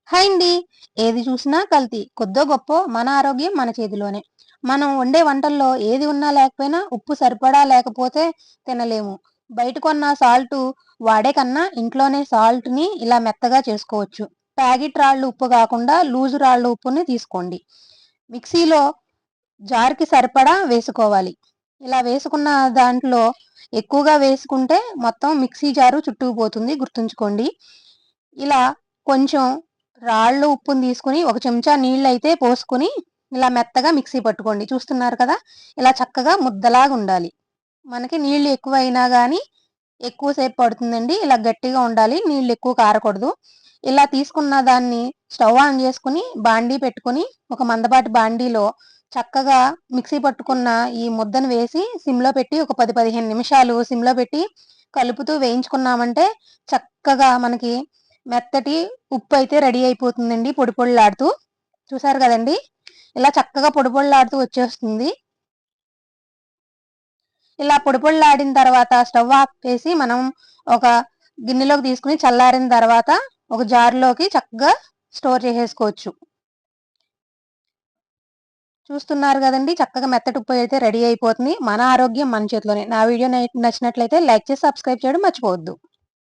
Hi అండి. ఏది చూసినా కల్తీ. కొద్దో గొప్పో మన ఆరోగ్యం మన చేతిలోనే. మనం వండే వంటల్లో ఏది ఉన్నా లేకపోయినా ఉప్పు సరిపడా లేకపోతే తినలేము. బయట కొన్న సాల్టు వాడే కన్నా ఇంట్లోనే సాల్ట్‌ని ఇలా మెత్తగా చేసుకోవచ్చు. ప్యాకెట్ రాళ్ళు ఉప్పు కాకుండా లూజు రాళ్ళు ఉప్పుని తీసుకోండి. మిక్సీలో జార్‌కి సరిపడా వేసుకోవాలి. ఇలా వేసుకున్న దాంట్లో ఎక్కువగా వేసుకుంటే మొత్తం మిక్సీ జారు చుట్టుకుపోతుంది గుర్తుంచుకోండి. ఇలా కొంచెం రాళ్ళు ఉప్పుని తీసుకొని ఒక చెంచా నీళ్ళైతే పోసుకొని ఇలా మెత్తగా మిక్సీ పట్టుకోండి. చూస్తున్నారు కదా! ఇలా చక్కగా ముద్దలాగా ఉండాలి. మనకి నీళ్లు ఎక్కువైనా గానీ ఎక్కువ సేపు పడుతుందండి. ఇలా గట్టిగా ఉండాలి. నీళ్లు ఎక్కువ కారకూడదు. ఇలా తీసుకున్న దాన్ని స్టవ్ ఆన్ చేసుకొని బాండీ పెట్టుకొని ఒక మందపాటి బాండీలో చక్కగా మిక్సీ పట్టుకున్న ఈ ముద్దను వేసి సిమ్‌లో పెట్టి ఒక 10, 15 నిమిషాలు సిమ్‌లో పెట్టి కలుపుతూ వేయించుకున్నామంటే చక్కగా మనకి మెత్తటి ఉప్పయితే రెడీ అయిపోతుందండి పొడి పొడిలాడుతూ. చూసారు గదండీ! ఇలా చక్కగా పొడి పొడిలాడుతూ వచ్చేస్తుంది. ఇలా పొడి పొడిలాడిన తర్వాత స్టవ్ ఆపేసి మనం ఒక గిన్నెలోకి తీసుకొని చల్లారిన తర్వాత ఒక జార్‌లోకి చక్కగా స్టోర్ చేసేసుకోవచ్చు. చూస్తున్నారు గదండీ! చక్కగా మెత్తటి ఉప్పు అయితే రెడీ అయిపోతుంది. మన ఆరోగ్యం మన చేతిలోనే. నా వీడియో నచ్చినట్లయితే లైక్ చేసి, సబ్స్క్రైబ్ చేయడం మర్చిపోవద్దు.